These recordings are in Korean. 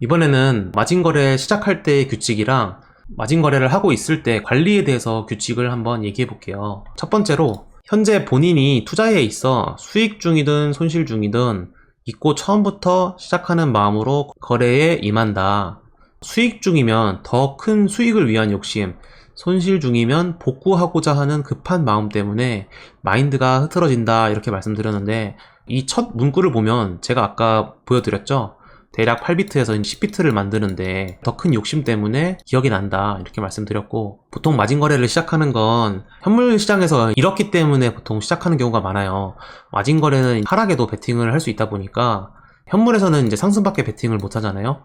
이번에는 마진거래 시작할 때의 규칙이랑 마진거래를 하고 있을 때 관리에 대해서 규칙을 한번 얘기해 볼게요. 첫 번째로 현재 본인이 투자에 있어 수익 중이든 손실 중이든 잊고 처음부터 시작하는 마음으로 거래에 임한다. 수익 중이면 더 큰 수익을 위한 욕심, 손실 중이면 복구하고자 하는 급한 마음 때문에 마인드가 흐트러진다, 이렇게 말씀드렸는데, 이 첫 문구를 보면 제가 아까 보여드렸죠? 대략 8비트에서 10비트를 만드는데 더 큰 욕심 때문에 기억이 난다, 이렇게 말씀드렸고, 보통 마진거래를 시작하는 건 현물 시장에서 잃었기 때문에 보통 시작하는 경우가 많아요. 마진거래는 하락에도 베팅을 할 수 있다 보니까 현물에서는 이제 상승밖에 베팅을 못 하잖아요.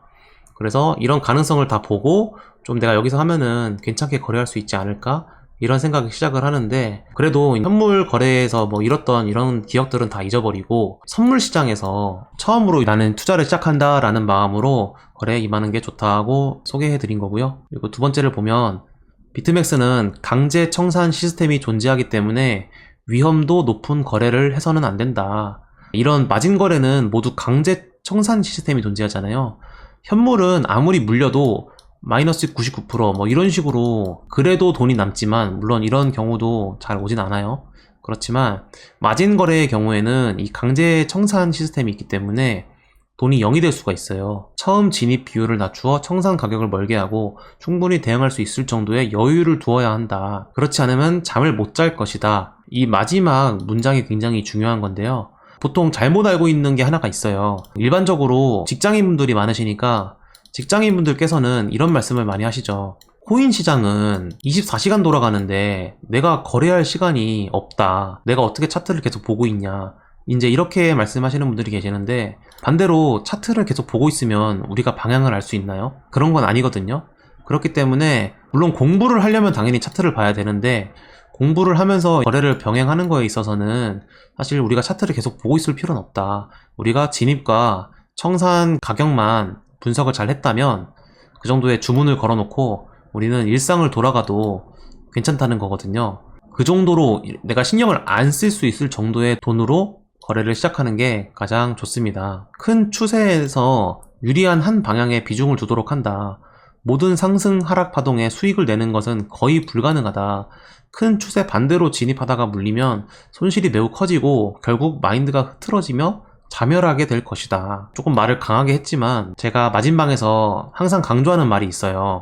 그래서 이런 가능성을 다 보고 좀 내가 여기서 하면은 괜찮게 거래할 수 있지 않을까, 이런 생각이 시작을 하는데, 그래도 현물 거래에서 뭐 잃었던 이런 기억들은 다 잊어버리고 선물 시장에서 처음으로 나는 투자를 시작한다 라는 마음으로 거래에 임하는 게 좋다고 소개해 드린 거고요. 그리고 두 번째를 보면, 비트맥스는 강제 청산 시스템이 존재하기 때문에 위험도 높은 거래를 해서는 안 된다. 이런 마진 거래는 모두 강제 청산 시스템이 존재하잖아요. 현물은 아무리 물려도 마이너스 99%뭐 이런 식으로 그래도 돈이 남지만, 물론 이런 경우도 잘 오진 않아요. 그렇지만 마진 거래의 경우에는 이 강제 청산 시스템이 있기 때문에 돈이 0이 될 수가 있어요. 처음 진입 비율을 낮추어 청산 가격을 멀게 하고 충분히 대응할 수 있을 정도의 여유를 두어야 한다. 그렇지 않으면 잠을 못 잘 것이다. 이 마지막 문장이 굉장히 중요한 건데요. 보통 잘못 알고 있는 게 하나가 있어요. 일반적으로 직장인분들이 많으시니까 직장인분들께서는 이런 말씀을 많이 하시죠. 코인 시장은 24시간 돌아가는데 내가 거래할 시간이 없다. 내가 어떻게 차트를 계속 보고 있냐. 이제 이렇게 말씀하시는 분들이 계시는데, 반대로 차트를 계속 보고 있으면 우리가 방향을 알 수 있나요? 그런 건 아니거든요. 그렇기 때문에 물론 공부를 하려면 당연히 차트를 봐야 되는데, 공부를 하면서 거래를 병행하는 거에 있어서는 사실 우리가 차트를 계속 보고 있을 필요는 없다. 우리가 진입과 청산 가격만 분석을 잘 했다면 그 정도의 주문을 걸어놓고 우리는 일상을 돌아가도 괜찮다는 거거든요. 그 정도로 내가 신경을 안 쓸 수 있을 정도의 돈으로 거래를 시작하는 게 가장 좋습니다. 큰 추세에서 유리한 한 방향에 비중을 두도록 한다. 모든 상승 하락 파동에 수익을 내는 것은 거의 불가능하다. 큰 추세 반대로 진입하다가 물리면 손실이 매우 커지고 결국 마인드가 흐트러지며 자멸하게 될 것이다. 조금 말을 강하게 했지만 제가 마진방에서 항상 강조하는 말이 있어요.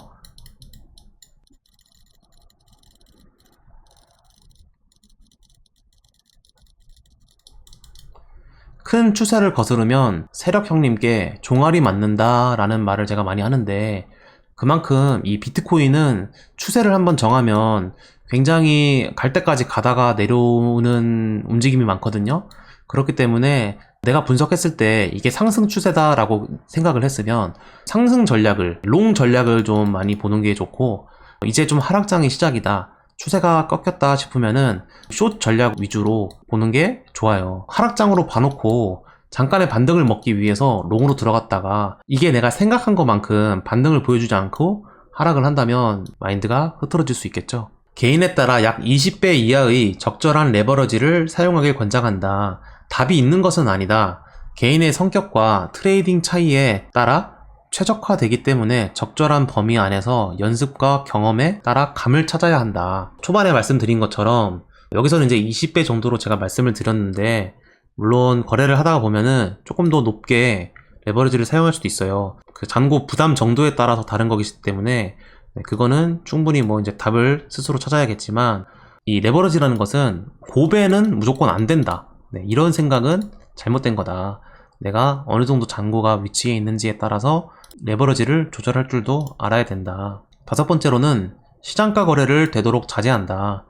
큰 추세를 거스르면 세력 형님께 종아리 맞는다 라는 말을 제가 많이 하는데, 그만큼 이 비트코인은 추세를 한번 정하면 굉장히 갈 때까지 가다가 내려오는 움직임이 많거든요. 그렇기 때문에 내가 분석했을 때 이게 상승 추세다 라고 생각을 했으면 상승 전략을, 롱 전략을 좀 많이 보는 게 좋고, 이제 좀 하락장이 시작이다, 추세가 꺾였다 싶으면은 숏 전략 위주로 보는 게 좋아요. 하락장으로 봐놓고 잠깐의 반등을 먹기 위해서 롱으로 들어갔다가 이게 내가 생각한 것만큼 반등을 보여주지 않고 하락을 한다면 마인드가 흐트러질 수 있겠죠. 개인에 따라 약 20배 이하의 적절한 레버러지를 사용하길 권장한다. 답이 있는 것은 아니다. 개인의 성격과 트레이딩 차이에 따라 최적화되기 때문에 적절한 범위 안에서 연습과 경험에 따라 감을 찾아야 한다. 초반에 말씀드린 것처럼 여기서는 이제 20배 정도로 제가 말씀을 드렸는데, 물론 거래를 하다가 보면은 조금 더 높게 레버리지를 사용할 수도 있어요. 그 잔고 부담 정도에 따라서 다른 거기 때문에 그거는 충분히 뭐 이제 답을 스스로 찾아야겠지만, 이 레버리지라는 것은 고배는 무조건 안 된다. 이런 생각은 잘못된 거다. 내가 어느 정도 잔고가 위치해 있는지에 따라서 레버러지를 조절할 줄도 알아야 된다. 다섯 번째로는 시장가 거래를 되도록 자제한다.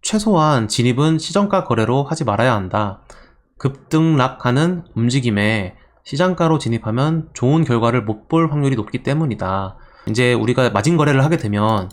최소한 진입은 시정가 거래로 하지 말아야 한다. 급등락하는 움직임에 시장가로 진입하면 좋은 결과를 못 볼 확률이 높기 때문이다. 이제 우리가 마진 거래를 하게 되면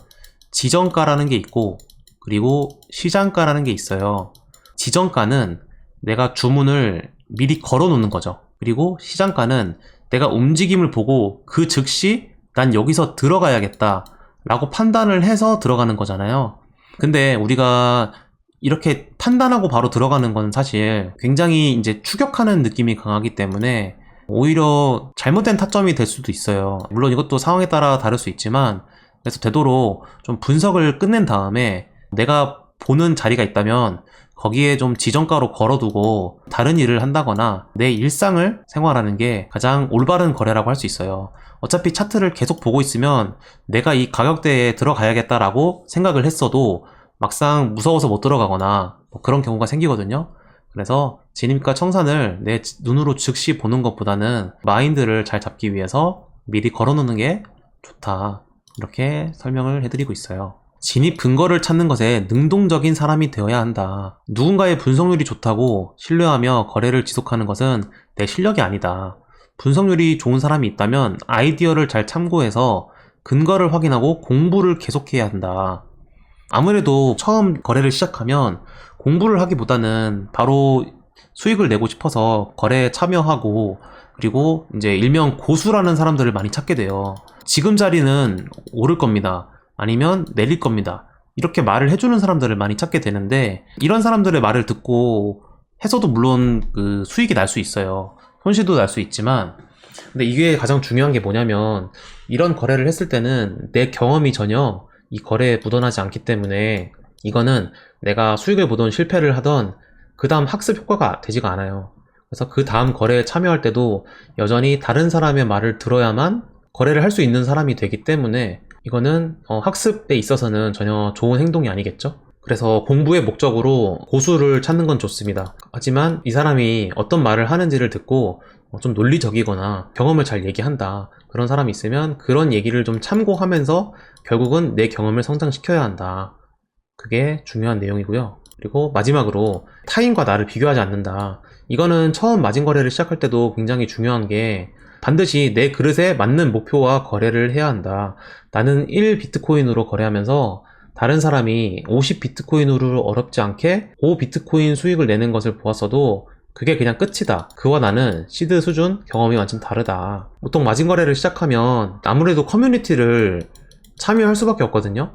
지정가라는 게 있고, 그리고 시장가라는 게 있어요. 지정가는 내가 주문을 미리 걸어 놓는 거죠. 그리고 시장가는 내가 움직임을 보고 그 즉시 난 여기서 들어가야겠다 라고 판단을 해서 들어가는 거잖아요. 근데 우리가 이렇게 판단하고 바로 들어가는 건 사실 굉장히 이제 추격하는 느낌이 강하기 때문에 오히려 잘못된 타점이 될 수도 있어요. 물론 이것도 상황에 따라 다를 수 있지만, 그래서 되도록 좀 분석을 끝낸 다음에 내가 보는 자리가 있다면 거기에 좀 지정가로 걸어두고 다른 일을 한다거나 내 일상을 생활하는 게 가장 올바른 거래라고 할 수 있어요. 어차피 차트를 계속 보고 있으면 내가 이 가격대에 들어가야겠다라고 생각을 했어도 막상 무서워서 못 들어가거나 뭐 그런 경우가 생기거든요. 그래서 진입가 청산을 내 눈으로 즉시 보는 것보다는 마인드를 잘 잡기 위해서 미리 걸어놓는 게 좋다. 이렇게 설명을 해드리고 있어요. 진입 근거를 찾는 것에 능동적인 사람이 되어야 한다. 누군가의 분석률이 좋다고 신뢰하며 거래를 지속하는 것은 내 실력이 아니다. 분석률이 좋은 사람이 있다면 아이디어를 잘 참고해서 근거를 확인하고 공부를 계속해야 한다. 아무래도 처음 거래를 시작하면 공부를 하기보다는 바로 수익을 내고 싶어서 거래에 참여하고, 그리고 이제 일명 고수라는 사람들을 많이 찾게 돼요. 지금 자리는 오를 겁니다. 아니면 내릴 겁니다. 이렇게 말을 해주는 사람들을 많이 찾게 되는데, 이런 사람들의 말을 듣고 해서도 물론 그 수익이 날 수 있어요. 손실도 날 수 있지만, 근데 이게 가장 중요한 게 뭐냐면, 이런 거래를 했을 때는 내 경험이 전혀 이 거래에 묻어나지 않기 때문에 이거는 내가 수익을 보던 실패를 하던 그 다음 학습 효과가 되지가 않아요. 그래서 그 다음 거래에 참여할 때도 여전히 다른 사람의 말을 들어야만 거래를 할 수 있는 사람이 되기 때문에 이거는 학습에 있어서는 전혀 좋은 행동이 아니겠죠? 그래서 공부의 목적으로 고수를 찾는 건 좋습니다. 하지만 이 사람이 어떤 말을 하는지를 듣고 좀 논리적이거나 경험을 잘 얘기한다, 그런 사람이 있으면 그런 얘기를 좀 참고하면서 결국은 내 경험을 성장시켜야 한다. 그게 중요한 내용이고요. 그리고 마지막으로 타인과 나를 비교하지 않는다. 이거는 처음 마진 거래를 시작할 때도 굉장히 중요한 게, 반드시 내 그릇에 맞는 목표와 거래를 해야 한다. 나는 1비트코인으로 거래하면서 다른 사람이 50비트코인으로 어렵지 않게 5비트코인 수익을 내는 것을 보았어도 그게 그냥 끝이다. 그와 나는 시드 수준 경험이 완전 다르다. 보통 마진 거래를 시작하면 아무래도 커뮤니티를 참여할 수밖에 없거든요.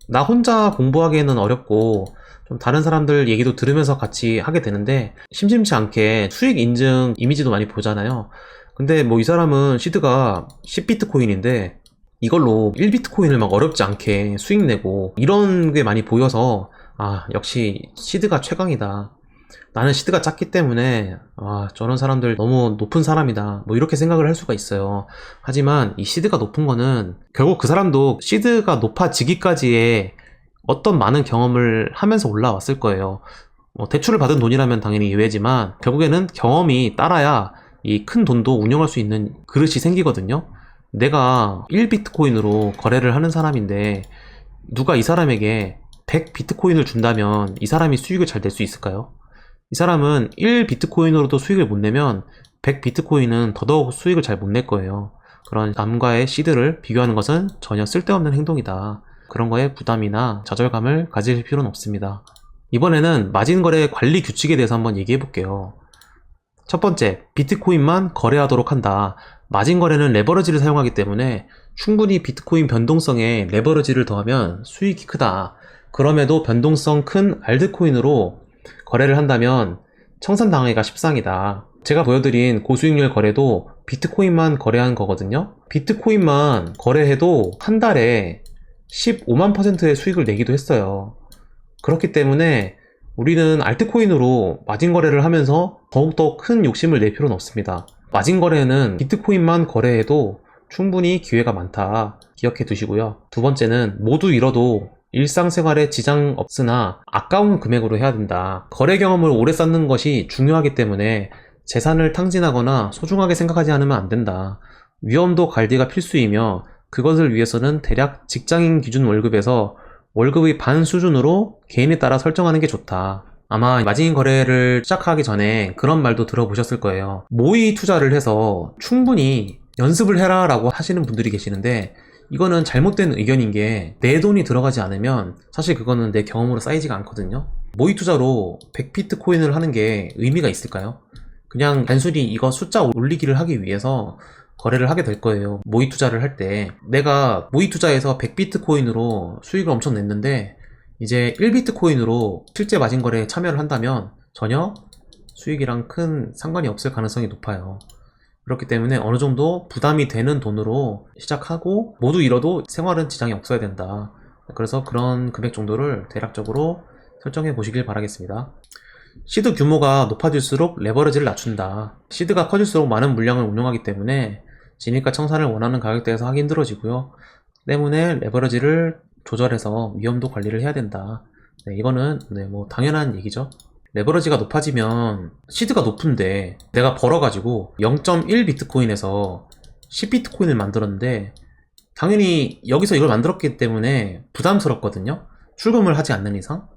나 혼자 공부하기에는 어렵고 좀 다른 사람들 얘기도 들으면서 같이 하게 되는데, 심심치 않게 수익 인증 이미지도 많이 보잖아요. 근데 뭐 이 사람은 시드가 10비트코인인데 이걸로 1비트코인을 막 어렵지 않게 수익 내고, 이런 게 많이 보여서 역시 시드가 최강이다. 나는 시드가 작기 때문에 저런 사람들 너무 높은 사람이다, 뭐 이렇게 생각을 할 수가 있어요. 하지만 이 시드가 높은 거는 결국 그 사람도 시드가 높아지기까지의 어떤 많은 경험을 하면서 올라왔을 거예요. 대출을 받은 돈이라면 당연히 예외지만 결국에는 경험이 따라야 이 큰 돈도 운영할 수 있는 그릇이 생기거든요. 내가 1비트코인으로 거래를 하는 사람인데 누가 이 사람에게 100비트코인을 준다면 이 사람이 수익을 잘 낼 수 있을까요? 이 사람은 1비트코인으로도 수익을 못 내면 100비트코인은 더더욱 수익을 잘 못 낼 거예요. 그런 남과의 시드를 비교하는 것은 전혀 쓸데없는 행동이다. 그런 거에 부담이나 좌절감을 가질 필요는 없습니다. 이번에는 마진 거래 관리 규칙에 대해서 한번 얘기해 볼게요. 첫 번째, 비트코인만 거래하도록 한다. 마진 거래는 레버리지를 사용하기 때문에 충분히 비트코인 변동성에 레버리지를 더하면 수익이 크다. 그럼에도 변동성 큰 알트코인으로 거래를 한다면 청산당하기가 십상이다. 제가 보여드린 고수익률 거래도 비트코인만 거래한 거거든요. 비트코인만 거래해도 한 달에 15만%의 수익을 내기도 했어요. 그렇기 때문에 우리는 알트코인으로 마진 거래를 하면서 더욱더 큰 욕심을 낼 필요는 없습니다. 마진 거래는 비트코인만 거래해도 충분히 기회가 많다. 기억해 두시고요. 두 번째는 모두 잃어도 일상생활에 지장 없으나 아까운 금액으로 해야 된다. 거래 경험을 오래 쌓는 것이 중요하기 때문에 재산을 탕진하거나 소중하게 생각하지 않으면 안 된다. 위험도 관리가 필수이며 그것을 위해서는 대략 직장인 기준 월급에서 월급의 반 수준으로 개인에 따라 설정하는 게 좋다. 아마 마진 거래를 시작하기 전에 그런 말도 들어보셨을 거예요. 모의 투자를 해서 충분히 연습을 해라 라고 하시는 분들이 계시는데, 이거는 잘못된 의견인 게, 내 돈이 들어가지 않으면 사실 그거는 내 경험으로 쌓이지가 않거든요. 모의 투자로 100비트코인을 하는 게 의미가 있을까요? 그냥 단순히 이거 숫자 올리기를 하기 위해서 거래를 하게 될 거예요. 모의 투자를 할 때 내가 모의 투자에서 100비트코인으로 수익을 엄청 냈는데 이제 1비트코인으로 실제 마진 거래에 참여를 한다면 전혀 수익이랑 큰 상관이 없을 가능성이 높아요. 그렇기 때문에 어느 정도 부담이 되는 돈으로 시작하고 모두 잃어도 생활은 지장이 없어야 된다. 그래서 그런 금액 정도를 대략적으로 설정해 보시길 바라겠습니다. 시드 규모가 높아질수록 레버리지를 낮춘다. 시드가 커질수록 많은 물량을 운용하기 때문에 진입과 청산을 원하는 가격대에서 하기 힘들어지고요. 때문에 레버리지를 조절해서 위험도 관리를 해야 된다. 네, 이거는 뭐 당연한 얘기죠. 레버리지가 높아지면 시드가 높은데 내가 벌어가지고 0.1 비트코인에서 10 비트코인을 만들었는데 당연히 여기서 이걸 만들었기 때문에 부담스럽거든요. 출금을 하지 않는 이상.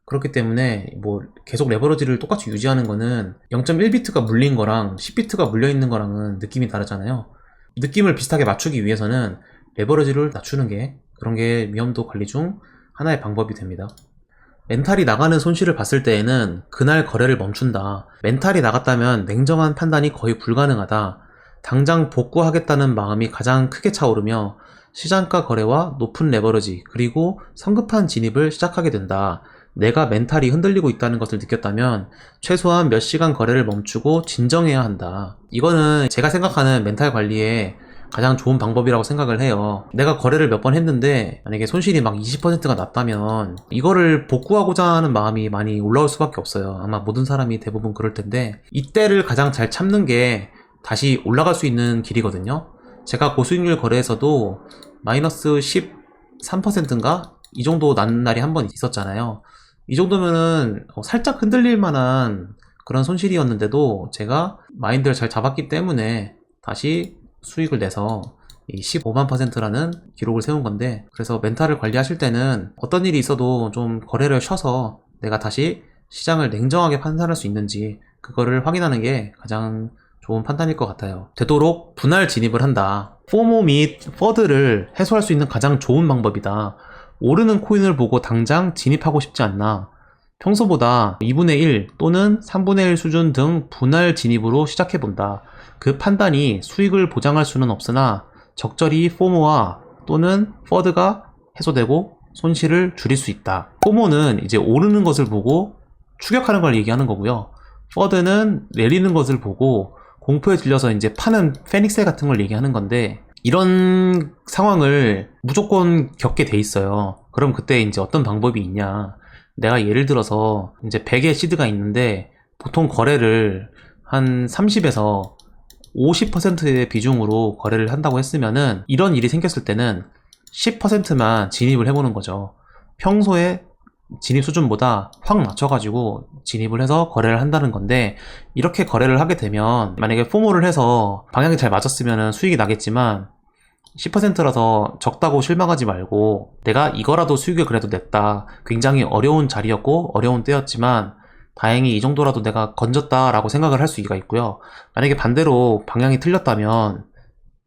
그렇기 때문에 뭐 계속 레버리지를 똑같이 유지하는 거는 0.1비트가 물린 거랑 10비트가 물려 있는 거랑은 느낌이 다르잖아요. 느낌을 비슷하게 맞추기 위해서는 레버리지를 낮추는 게 그런 게 위험도 관리 중 하나의 방법이 됩니다. 멘탈이 나가는 손실을 봤을 때에는 그날 거래를 멈춘다. 멘탈이 나갔다면 냉정한 판단이 거의 불가능하다. 당장 복구하겠다는 마음이 가장 크게 차오르며 시장가 거래와 높은 레버리지 그리고 성급한 진입을 시작하게 된다. 내가 멘탈이 흔들리고 있다는 것을 느꼈다면 최소한 몇 시간 거래를 멈추고 진정해야 한다. 이거는 제가 생각하는 멘탈 관리의 가장 좋은 방법이라고 생각을 해요. 내가 거래를 몇 번 했는데 만약에 손실이 막 20%가 났다면 이거를 복구하고자 하는 마음이 많이 올라올 수밖에 없어요. 아마 모든 사람이 대부분 그럴 텐데 이때를 가장 잘 참는 게 다시 올라갈 수 있는 길이거든요. 제가 고수익률 거래에서도 마이너스 13%인가? 이 정도 난 날이 한 번 있었잖아요. 이 정도면은 살짝 흔들릴 만한 그런 손실이었는데도 제가 마인드를 잘 잡았기 때문에 다시 수익을 내서 이 15만%라는 기록을 세운 건데, 그래서 멘탈을 관리하실 때는 어떤 일이 있어도 좀 거래를 쉬어서 내가 다시 시장을 냉정하게 판단할 수 있는지 그거를 확인하는 게 가장 좋은 판단일 것 같아요. 되도록 분할 진입을 한다. 포모 및 퍼드를 해소할 수 있는 가장 좋은 방법이다. 오르는 코인을 보고 당장 진입하고 싶지 않나. 평소보다 2분의 1 또는 3분의 1 수준 등 분할 진입으로 시작해본다. 그 판단이 수익을 보장할 수는 없으나 적절히 포모와 또는 퍼드가 해소되고 손실을 줄일 수 있다. 포모는 이제 오르는 것을 보고 추격하는 걸 얘기하는 거고요. 퍼드는 내리는 것을 보고 공포에 질려서 이제 파는 페닉셀 같은 걸 얘기하는 건데, 이런 상황을 무조건 겪게 돼 있어요. 그럼 그때 이제 어떤 방법이 있냐. 내가 예를 들어서 이제 100의 시드가 있는데 보통 거래를 한 30에서 50%의 비중으로 거래를 한다고 했으면은 이런 일이 생겼을 때는 10%만 진입을 해보는 거죠. 평소에 진입 수준보다 확 낮춰가지고 진입을 해서 거래를 한다는 건데, 이렇게 거래를 하게 되면 만약에 포모를 해서 방향이 잘 맞았으면 수익이 나겠지만 10%라서 적다고 실망하지 말고 내가 이거라도 수익을 그래도 냈다. 굉장히 어려운 자리였고 어려운 때였지만 다행히 이 정도라도 내가 건졌다라고 생각을 할 수가 있고요. 만약에 반대로 방향이 틀렸다면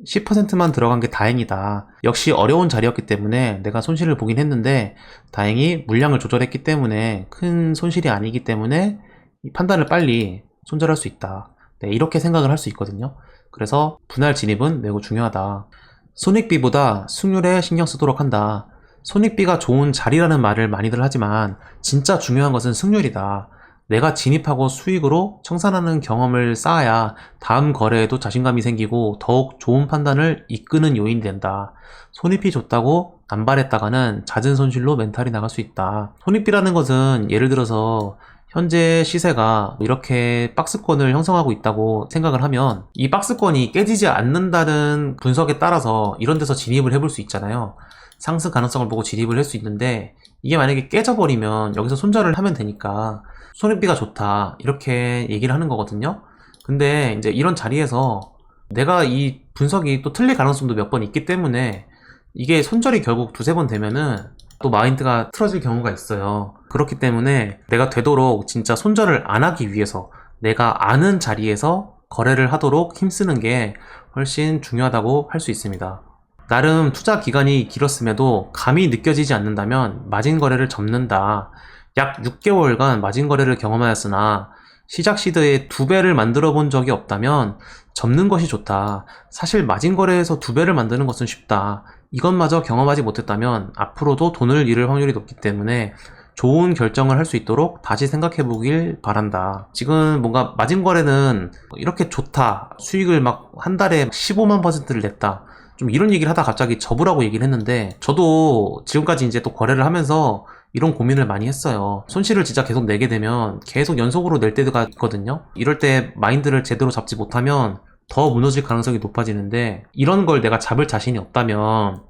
10%만 들어간 게 다행이다. 역시 어려운 자리였기 때문에 내가 손실을 보긴 했는데 다행히 물량을 조절했기 때문에 큰 손실이 아니기 때문에 이 판단을 빨리 손절할 수 있다. 네, 이렇게 생각을 할 수 있거든요. 그래서 분할 진입은 매우 중요하다. 손익비보다 승률에 신경 쓰도록 한다. 손익비가 좋은 자리라는 말을 많이들 하지만 진짜 중요한 것은 승률이다. 내가 진입하고 수익으로 청산하는 경험을 쌓아야 다음 거래에도 자신감이 생기고 더욱 좋은 판단을 이끄는 요인이 된다. 손익비 좋다고 남발했다가는 잦은 손실로 멘탈이 나갈 수 있다. 손익비라는 것은 예를 들어서 현재 시세가 이렇게 박스권을 형성하고 있다고 생각을 하면 이 박스권이 깨지지 않는다는 분석에 따라서 이런 데서 진입을 해볼 수 있잖아요. 상승 가능성을 보고 진입을 할 수 있는데, 이게 만약에 깨져버리면 여기서 손절을 하면 되니까 손익비가 좋다 이렇게 얘기를 하는 거거든요. 근데 이제 이런 자리에서 내가 이 분석이 또 틀릴 가능성도 몇 번 있기 때문에 이게 손절이 결국 두세 번 되면은 또 마인드가 틀어질 경우가 있어요. 그렇기 때문에 내가 되도록 진짜 손절을 안 하기 위해서 내가 아는 자리에서 거래를 하도록 힘쓰는 게 훨씬 중요하다고 할 수 있습니다. 나름 투자 기간이 길었음에도 감이 느껴지지 않는다면 마진 거래를 접는다. 약 6개월간 마진 거래를 경험하였으나 시작 시드에 2배를 만들어 본 적이 없다면 접는 것이 좋다. 사실 마진 거래에서 2배를 만드는 것은 쉽다. 이것마저 경험하지 못했다면 앞으로도 돈을 잃을 확률이 높기 때문에 좋은 결정을 할 수 있도록 다시 생각해 보길 바란다. 지금 뭔가 마진 거래는 이렇게 좋다, 수익을 막 한 달에 15만 %를 냈다, 좀 이런 얘기를 하다 갑자기 접으라고 얘기를 했는데, 저도 지금까지 이제 또 거래를 하면서 이런 고민을 많이 했어요. 손실을 진짜 계속 내게 되면 계속 연속으로 낼 때가 있거든요. 이럴 때 마인드를 제대로 잡지 못하면 더 무너질 가능성이 높아지는데, 이런 걸 내가 잡을 자신이 없다면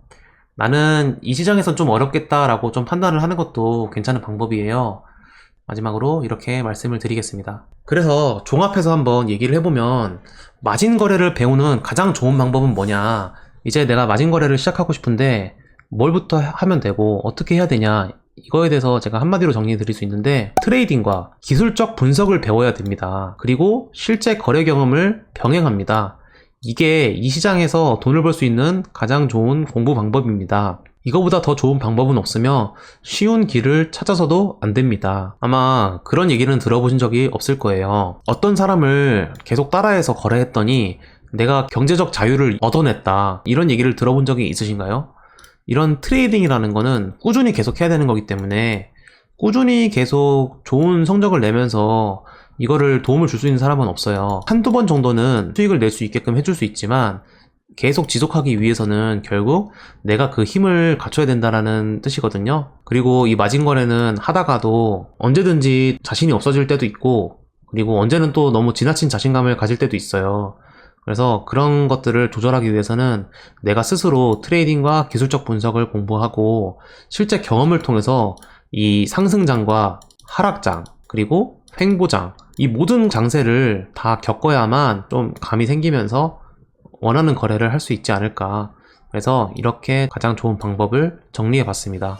나는 이 시장에선 좀 어렵겠다라고 좀 판단을 하는 것도 괜찮은 방법이에요. 마지막으로 이렇게 말씀을 드리겠습니다. 그래서 종합해서 한번 얘기를 해보면, 마진 거래를 배우는 가장 좋은 방법은 뭐냐, 이제 내가 마진 거래를 시작하고 싶은데 뭘부터 하면 되고 어떻게 해야 되냐, 이거에 대해서 제가 한마디로 정리해 드릴 수 있는데, 트레이딩과 기술적 분석을 배워야 됩니다. 그리고 실제 거래 경험을 병행합니다. 이게 이 시장에서 돈을 벌 수 있는 가장 좋은 공부 방법입니다. 이거보다 더 좋은 방법은 없으며 쉬운 길을 찾아서도 안 됩니다. 아마 그런 얘기는 들어보신 적이 없을 거예요. 어떤 사람을 계속 따라해서 거래했더니 내가 경제적 자유를 얻어냈다, 이런 얘기를 들어본 적이 있으신가요? 이런 트레이딩이라는 거는 꾸준히 계속 해야 되는 거기 때문에, 꾸준히 계속 좋은 성적을 내면서 이거를 도움을 줄 수 있는 사람은 없어요. 한두 번 정도는 수익을 낼 수 있게끔 해줄 수 있지만, 계속 지속하기 위해서는 결국 내가 그 힘을 갖춰야 된다라는 뜻이거든요. 그리고 이 마진 거래는 하다가도 언제든지 자신이 없어질 때도 있고, 그리고 언제는 또 너무 지나친 자신감을 가질 때도 있어요. 그래서 그런 것들을 조절하기 위해서는 내가 스스로 트레이딩과 기술적 분석을 공부하고 실제 경험을 통해서 이 상승장과 하락장, 그리고 횡보장, 이 모든 장세를 다 겪어야만 좀 감이 생기면서 원하는 거래를 할 수 있지 않을까. 그래서 이렇게 가장 좋은 방법을 정리해 봤습니다.